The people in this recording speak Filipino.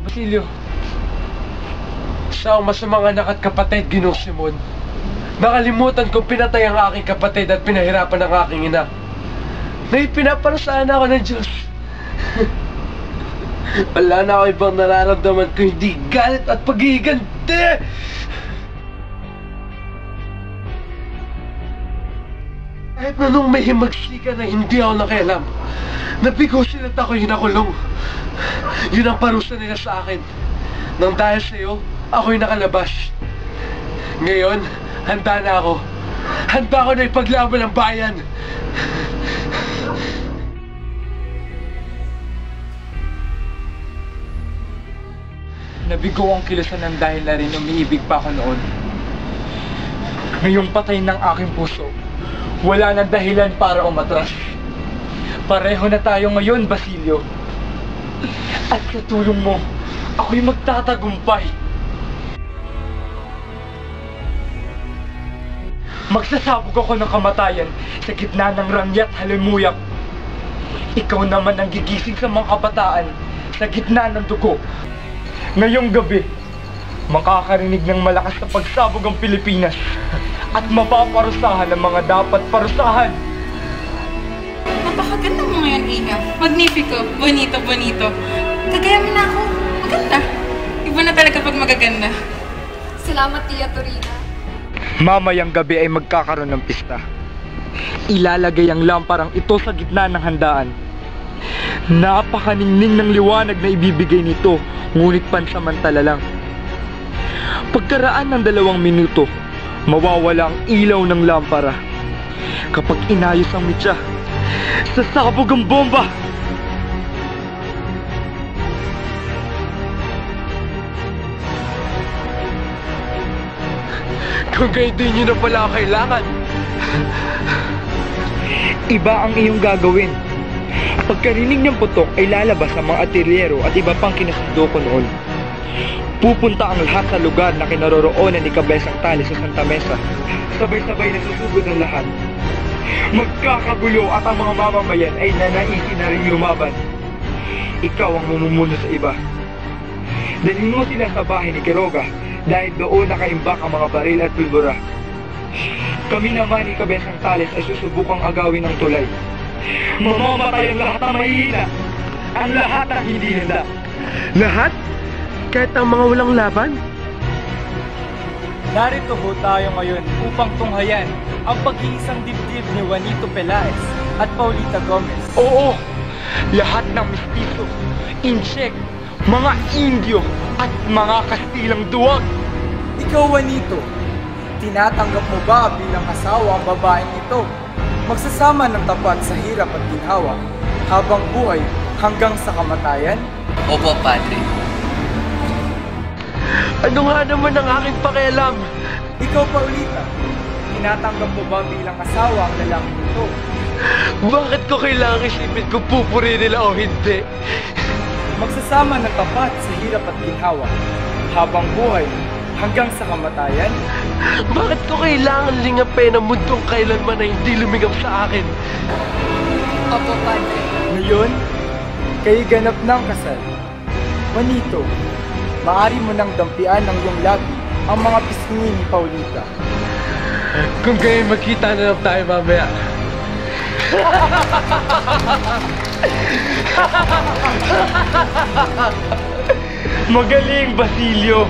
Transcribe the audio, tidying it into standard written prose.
Basilio, sa masamang anak at kapatid, Ginoong Simon. Nakalimutan kong pinatay ang aking kapatid at pinahirapan ang aking ina. May pinaparusahan ako ng Diyos. Wala na ako ibang nararamdaman ko hindi galit at pag-iiganti. Kahit na nung may himagsika na hindi ako nakialam, nabigo sila at ako'y hinakulong. Yun ang parusa nila sa akin. Nang dahil sa'yo, ako'y nakalabas. Ngayon, handa na ako. Handa ako na ipaglaban ang bayan. Nabigo ang kilusan ng dahil na rin umiibig pa ako noon. Ngayong patay ng aking puso, wala nang dahilan para umatras. Pareho na tayo ngayon, Basilio. At sa tulong mo, ako'y magtatagumpay. Magsasabog ako ng kamatayan sa gitna ng rangya at halimuyak. Ikaw naman ang gigising sa mga kabataan sa gitna ng dugo. Ngayong gabi, makakarinig ng malakas na pagsabog ang Pilipinas at mapaparusahan ang mga dapat parusahan. Napakaganda mo ngayon, Ina. Magnifico, bonito, bonito. Kagaya mo na ako. Maganda. Iba na talaga pag magaganda. Salamat, Tia Torina. Mamayang gabi ay magkakaroon ng pista. Ilalagay ang lamparang ito sa gitna ng handaan. Napakaningning ng liwanag na ibibigay nito, ngunit pansamantala lang. Pagkaraan ng 2 minuto, mawawala ang ilaw ng lampara. Kapag inayos ang mitya, sasabog ang bomba! Kung kayo din nyo na pala kailangan. Iba ang iyong gagawin. Pagkarinig ng putok ay lalabas ang mga atelyero at iba pang kinasundo ko noon. Pupunta ang lahat sa lugar na kinaroroonan ni Cabezang Tali sa Santa Mesa. Sabay-sabay na susugod ang lahat. Magkakagulo at ang mga mamamayan ay nanaisin na rin lumaban. Ikaw ang mamumuno sa iba. Dalhin mo sila sa bahay ni Quiroga dahil doon nakaimbak ang mga baril at pulbura. Kami naman ni Cabezang Tales ay susubukang agawin ng tulay. Mamamatay ang lahat ng mahihina. Ang lahat ng hindi handa. Lahat? Kahit ang mga walang laban? Narito ho tayo ngayon upang tunghayan ang pag-iisang dibdib ni Juanito Pelaez at Paulita Gomez. Oo! Lahat ng mestizo, Inchek, mga Indio at mga Kastilang duwag. Ikaw, Juanito, tinatanggap mo ba bilang asawa ang babaeng ito? Magsasama ng tapat sa hirap at ginhawa habang buhay hanggang sa kamatayan? Opo, Padre. Ano nga naman ang aking pakialam? Ikaw, Paulita, tinatanggap mo ba bilang asawa ang lalaking ito? Bakit ko kailangang isipin kung pupuri nila o hindi? Magsasama ng tapat sa hirap at ginhawa habang buhay hanggang sa kamatayan? Bakit ko kailangan lingapin ang mundong kailanman na hindi lumingap sa akin? Opo, Padre. Ngayon, kayo ganap ng kasal. Juanito, maaari mo nang dampian ng iyong labi ang mga pisngi ni Paulita. Kung kayo magkita na lang tayo mamaya. Magaling, Basilio!